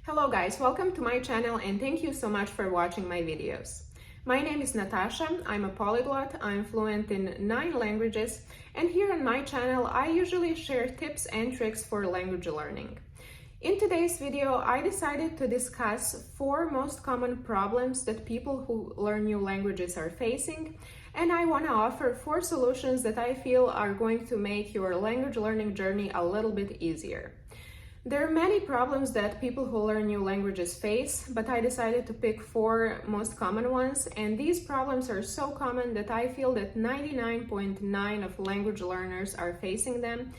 Hello guys, welcome to my channel and thank you so much for watching my videos. My name is Natasha, I'm a polyglot, I'm fluent in 9 languages, and here on my channel I usually share tips and tricks for language learning. In today's video, I decided to discuss 4 most common problems that people who learn new languages are facing, and I want to offer 4 solutions that I feel are going to make your language learning journey a little bit easier. There are many problems that people who learn new languages face, but I decided to pick 4 most common ones, and these problems are so common that I feel that 99.9% of language learners are facing them.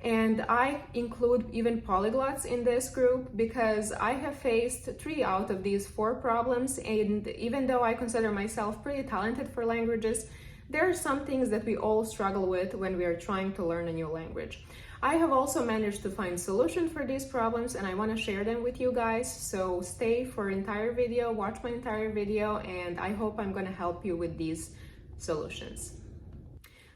And I include even polyglots in this group because I have faced 3 out of these 4 problems, and even though I consider myself pretty talented for languages, there are some things that we all struggle with when we are trying to learn a new language. I have also managed to find solutions for these problems and I want to share them with you guys, so stay for entire video, watch my entire video, and I hope I'm going to help you with these solutions.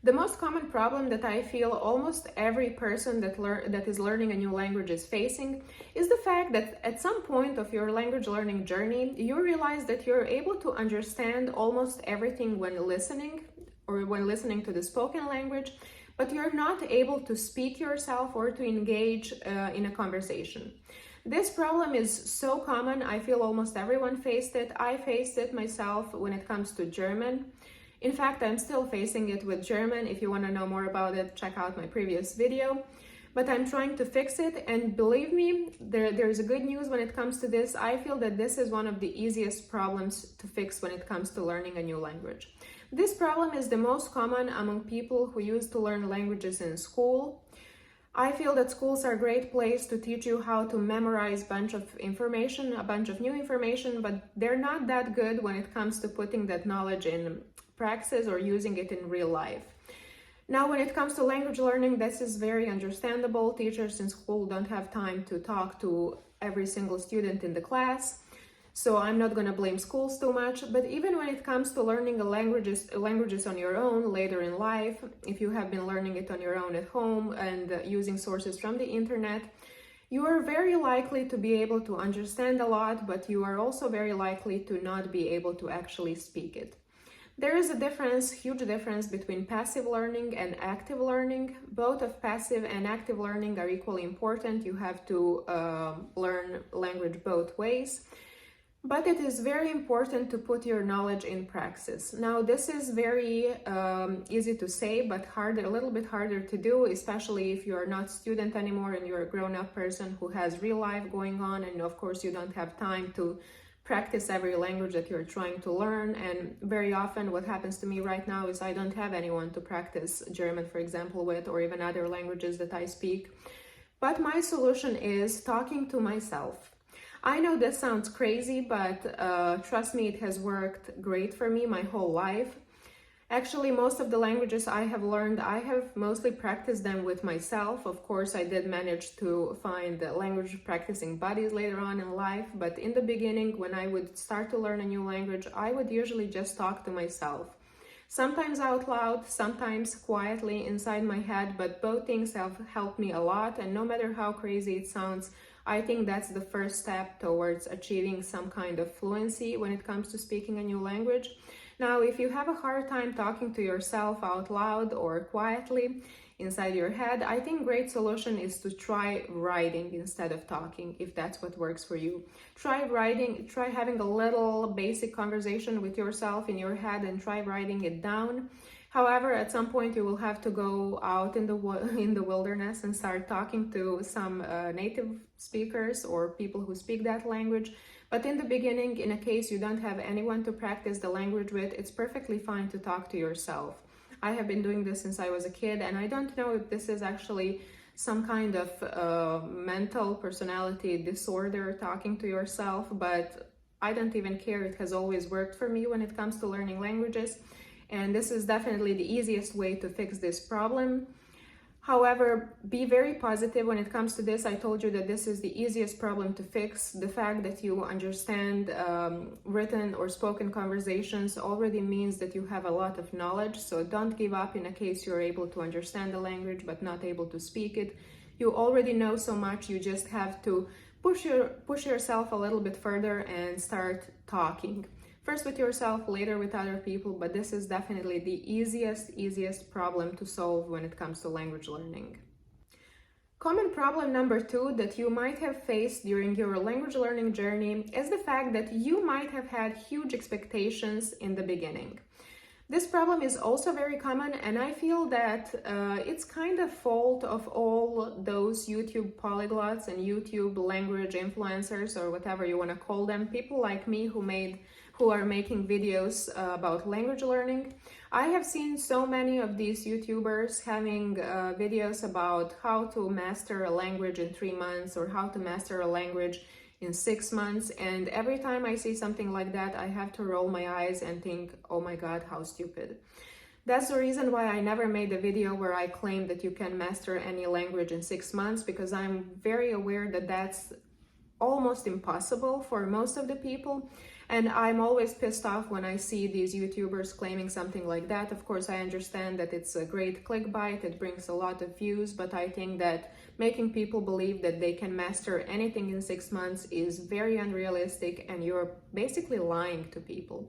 The most common problem that I feel almost every person that is learning a new language is facing is the fact that at some point of your language learning journey, you realize that you're able to understand almost everything when listening to the spoken language, but you're not able to speak yourself or to engage in a conversation. This problem is so common, I feel almost everyone faced it. I faced it myself when it comes to German. In fact, I'm still facing it with German. If you want to know more about it, check out my previous video. But I'm trying to fix it, and believe me, there's a good news when it comes to this. I feel that this is one of the easiest problems to fix when it comes to learning a new language. This problem is the most common among people who used to learn languages in school. I feel that schools are a great place to teach you how to memorize a bunch of information, a bunch of new information, but they're not that good when it comes to putting that knowledge in practice or using it in real life. Now, when it comes to language learning, this is very understandable. Teachers in school don't have time to talk to every single student in the class, so I'm not going to blame schools too much. But even when it comes to learning languages on your own later in life, if you have been learning it on your own at home and using sources from the internet, you are very likely to be able to understand a lot, but you are also very likely to not be able to actually speak it. There is a huge difference between passive learning and active learning. Both of passive and active learning are equally important. You have to learn language both ways. But it is very important to put your knowledge in practice. Now, this is very easy to say, but a little bit harder to do, especially if you are not a student anymore and you're a grown-up person who has real life going on, and of course you don't have time to practice every language that you're trying to learn. And very often what happens to me right now is I don't have anyone to practice German, for example, with, or even other languages that I speak. But my solution is talking to myself. I know this sounds crazy, but trust me, it has worked great for me my whole life. Actually, most of the languages I have learned, I have mostly practiced them with myself. Of course, I did manage to find language practicing buddies later on in life, but in the beginning, when I would start to learn a new language, I would usually just talk to myself. Sometimes out loud, sometimes quietly inside my head, but both things have helped me a lot, and no matter how crazy it sounds, I think that's the first step towards achieving some kind of fluency when it comes to speaking a new language. Now, if you have a hard time talking to yourself out loud or quietly inside your head, I think a great solution is to try writing instead of talking, if that's what works for you. Try writing, try having a little basic conversation with yourself in your head and try writing it down. However, at some point you will have to go out in the wilderness and start talking to some native speakers or people who speak that language. But in the beginning, in a case you don't have anyone to practice the language with, it's perfectly fine to talk to yourself. I have been doing this since I was a kid, and I don't know if this is actually some kind of mental personality disorder, talking to yourself, but I don't even care. It has always worked for me when it comes to learning languages. And this is definitely the easiest way to fix this problem. However, be very positive when it comes to this. I told you that this is the easiest problem to fix. The fact that you understand written or spoken conversations already means that you have a lot of knowledge. So don't give up in a case you're able to understand the language but not able to speak it. You already know so much, you just have to push yourself a little bit further and start talking. First with yourself, later with other people, but this is definitely the easiest problem to solve when it comes to language learning. Common problem number 2 that you might have faced during your language learning journey is the fact that you might have had huge expectations in the beginning. This problem is also very common, and I feel that it's kind of fault of all those YouTube polyglots and YouTube language influencers, or whatever you want to call them, people like me who are making videos about language learning. I have seen so many of these YouTubers having videos about how to master a language in 3 months or how to master a language in 6 months, and every time I see something like that, I have to roll my eyes and think, oh my god, how stupid. That's the reason why I never made a video where I claim that you can master any language in 6 months, because I'm very aware that that's almost impossible for most of the people. And I'm always pissed off when I see these YouTubers claiming something like that. Of course, I understand that it's a great clickbait, it brings a lot of views, but I think that making people believe that they can master anything in 6 months is very unrealistic, and you're basically lying to people.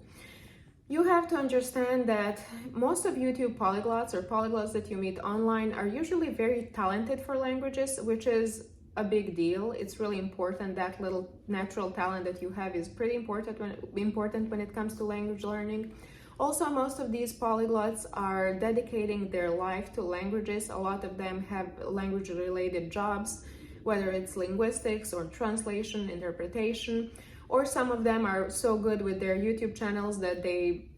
You have to understand that most of YouTube polyglots or polyglots that you meet online are usually very talented for languages, which is a big deal. It's really important. That little natural talent that you have is pretty important when it comes to language learning. Also, most of these polyglots are dedicating their life to languages. A lot of them have language related jobs, whether it's linguistics or translation, interpretation, or some of them are so good with their YouTube channels that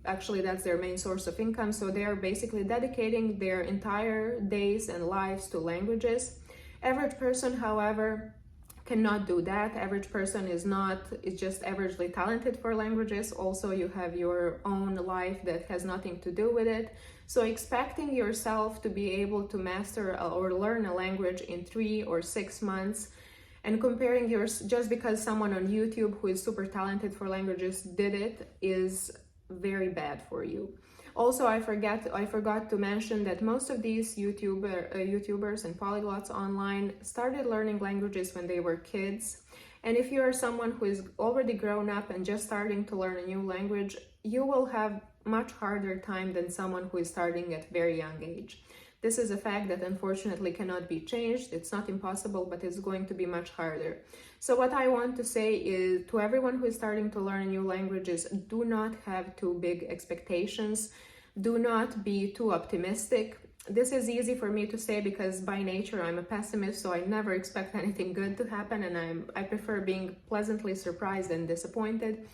that's their main source of income. So they are basically dedicating their entire days and lives to languages. Average person, however, cannot do that. Average person is just averagely talented for languages. Also, you have your own life that has nothing to do with it. So expecting yourself to be able to master or learn a language in 3 or 6 months and comparing yours just because someone on YouTube who is super talented for languages did it is very bad for you. Also, I forgot to mention that most of these YouTubers and polyglots online started learning languages when they were kids. And if you are someone who is already grown up and just starting to learn a new language, you will have much harder time than someone who is starting at very young age. This is a fact that unfortunately cannot be changed. It's not impossible, but it's going to be much harder. So what I want to say is to everyone who is starting to learn a new language is do not have too big expectations. Do not be too optimistic. This is easy for me to say because by nature I'm a pessimist, so I never expect anything good to happen, and I prefer being pleasantly surprised than disappointed.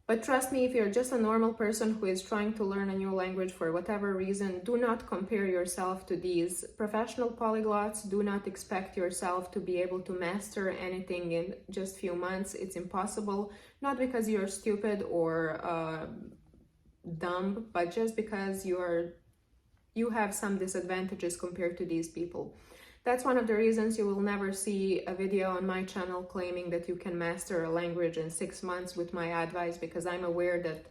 But trust me, if you're just a normal person who is trying to learn a new language for whatever reason, do not compare yourself to these professional polyglots. Do not expect yourself to be able to master anything in just a few months. It's impossible, not because you're stupid or dumb, but just because you have some disadvantages compared to these people. That's one of the reasons you will never see a video on my channel claiming that you can master a language in 6 months with my advice, because I'm aware that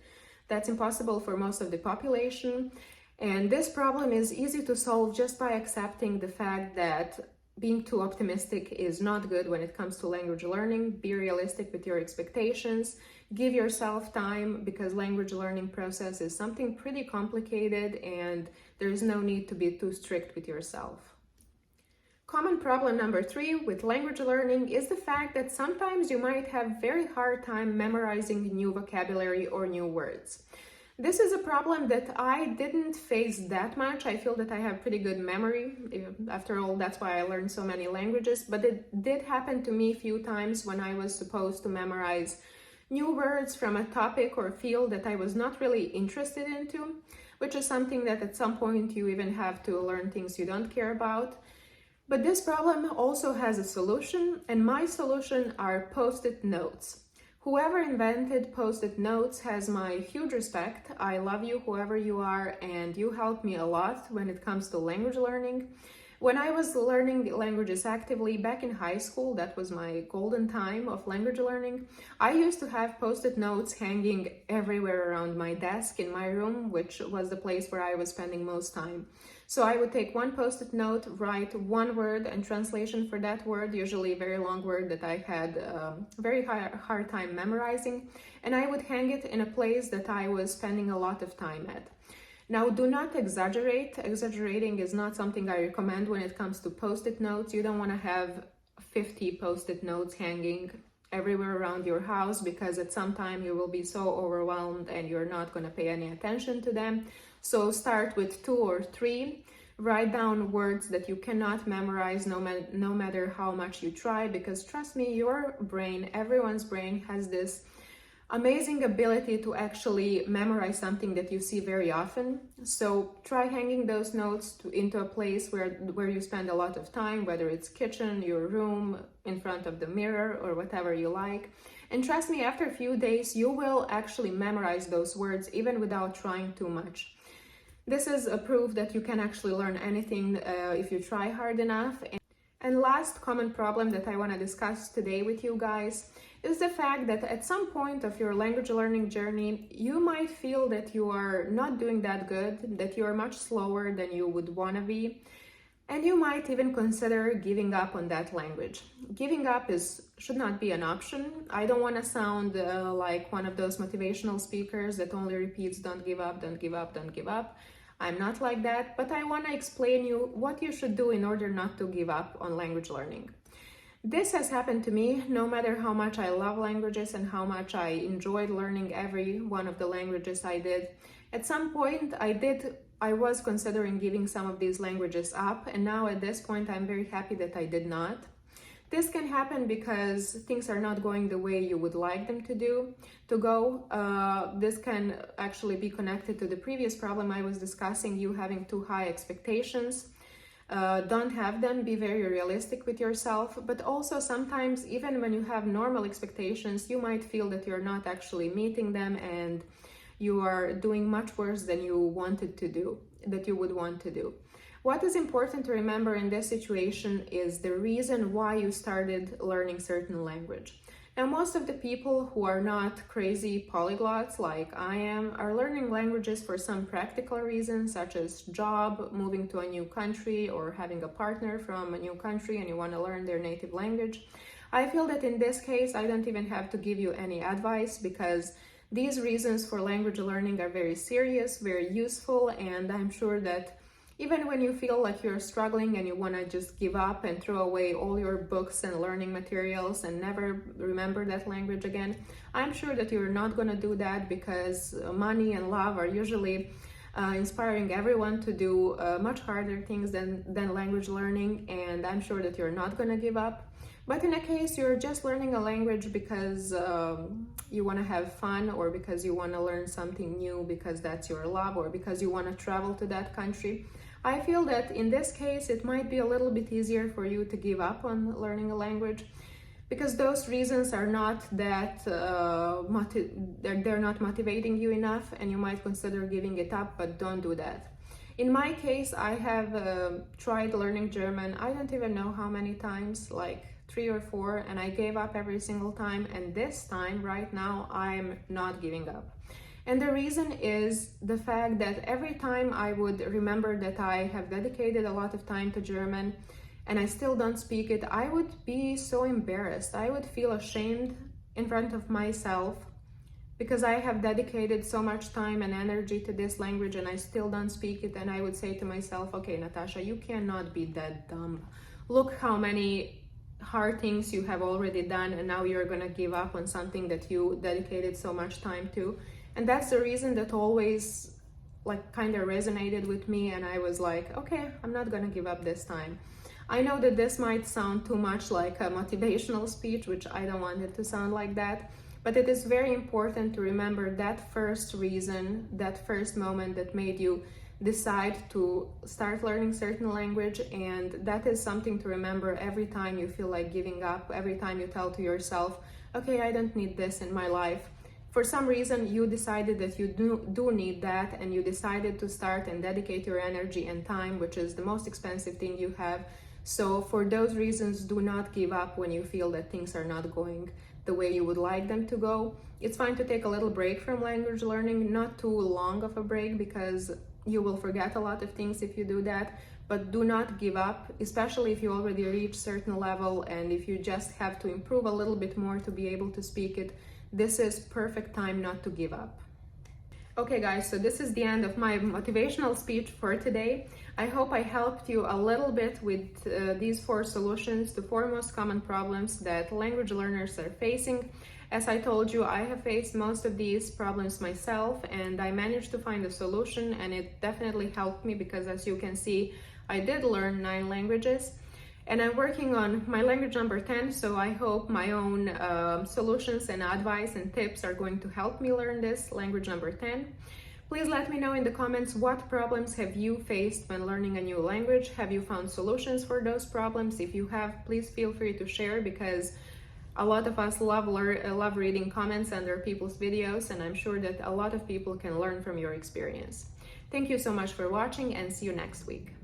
that's impossible for most of the population. And this problem is easy to solve just by accepting the fact that being too optimistic is not good when it comes to language learning. Be realistic with your expectations. Give yourself time, because language learning process is something pretty complicated and there is no need to be too strict with yourself. Common problem number 3 with language learning is the fact that sometimes you might have very hard time memorizing new vocabulary or new words. This is a problem that I didn't face that much. I feel that I have pretty good memory. After all, that's why I learned so many languages, but it did happen to me a few times when I was supposed to memorize new words from a topic or field that I was not really interested into, which is something that at some point you even have to learn things you don't care about. But this problem also has a solution, and my solution are post-it notes. Whoever invented post-it notes has my huge respect. I love you, whoever you are, and you help me a lot when it comes to language learning. When I was learning languages actively back in high school, that was my golden time of language learning, I used to have post-it notes hanging everywhere around my desk in my room, which was the place where I was spending most time. So I would take one post-it note, write one word and translation for that word, usually a very long word that I had very hard time memorizing, and I would hang it in a place that I was spending a lot of time at. Now, do not exaggerate. Exaggerating is not something I recommend when it comes to post-it notes. You don't want to have 50 post-it notes hanging everywhere around your house, because at some time you will be so overwhelmed and you're not going to pay any attention to them. So start with 2 or 3. Write down words that you cannot memorize no matter how much you try, because trust me, your brain, everyone's brain, has this amazing ability to actually memorize something that you see very often. So try hanging those notes into a place where you spend a lot of time, whether it's kitchen, your room, in front of the mirror, or whatever you like. And trust me, after a few days, you will actually memorize those words even without trying too much. This is a proof that you can actually learn anything if you try hard enough. And last common problem that I want to discuss today with you guys is the fact that at some point of your language learning journey, you might feel that you are not doing that good, that you are much slower than you would want to be, and you might even consider giving up on that language. Giving up should not be an option. I don't want to sound like one of those motivational speakers that only repeats, don't give up, don't give up, don't give up. I'm not like that, but I want to explain you what you should do in order not to give up on language learning. This has happened to me. No matter how much I love languages and how much I enjoyed learning every one of the languages I did, at some point I was considering giving some of these languages up, and now at this point I'm very happy that I did not. This can happen because things are not going the way you would like them to go. This can actually be connected to the previous problem I was discussing, you having too high expectations. Don't have them, be very realistic with yourself, but also sometimes even when you have normal expectations, you might feel that you're not actually meeting them and you are doing much worse than you wanted to do, that you would want to do. What is important to remember in this situation is the reason why you started learning certain language. Now, most of the people who are not crazy polyglots like I am are learning languages for some practical reasons, such as job, moving to a new country, or having a partner from a new country and you want to learn their native language. I feel that in this case, I don't even have to give you any advice, because these reasons for language learning are very serious, very useful, and I'm sure that even when you feel like you're struggling and you want to just give up and throw away all your books and learning materials and never remember that language again, I'm sure that you're not going to do that, because money and love are usually inspiring everyone to do much harder things than language learning, and I'm sure that you're not going to give up. But in a case you're just learning a language because you want to have fun, or because you want to learn something new because that's your love, or because you want to travel to that country, I feel that in this case it might be a little bit easier for you to give up on learning a language, because those reasons are not that they're not motivating you enough, and you might consider giving it up, but don't do that. In my case, I have tried learning German, I don't even know how many times, like 3 or 4, and I gave up every single time, and this time, right now, I'm not giving up. And the reason is the fact that every time I would remember that I have dedicated a lot of time to German and I still don't speak it, I would be so embarrassed. I would feel ashamed in front of myself, because I have dedicated so much time and energy to this language and I still don't speak it. And I would say to myself, okay, Natasha, you cannot be that dumb. Look how many hard things you have already done, and now you're gonna give up on something that you dedicated so much time to. And that's the reason that always kind of resonated with me, and I was like, okay, I'm not gonna give up this time. I know that this might sound too much like a motivational speech, which I don't want it to sound like that, but it is very important to remember that first reason, that first moment that made you decide to start learning certain language. And that is something to remember every time you feel like giving up, every time you tell to yourself, okay, I don't need this in my life. For some reason, you decided that you do need that, and you decided to start and dedicate your energy and time, which is the most expensive thing you have. So for those reasons, do not give up when you feel that things are not going the way you would like them to go. It's fine to take a little break from language learning, not too long of a break, because You will forget a lot of things if you do that, but do not give up, especially if you already reach certain level and if you just have to improve a little bit more to be able to speak it. This is perfect time not to give up. Okay guys, so this is the end of my motivational speech for today. I hope I helped you a little bit with these 4 solutions to 4 most common problems that language learners are facing. As I told you, I have faced most of these problems myself, and I managed to find a solution, and it definitely helped me because, as you can see, I did learn 9 languages. And I'm working on my language number 10, so I hope my own solutions and advice and tips are going to help me learn this language number 10. Please let me know in the comments what problems have you faced when learning a new language. Have you found solutions for those problems? If you have, please feel free to share, because a lot of us love reading comments under people's videos, and I'm sure that a lot of people can learn from your experience. Thank you so much for watching, and see you next week.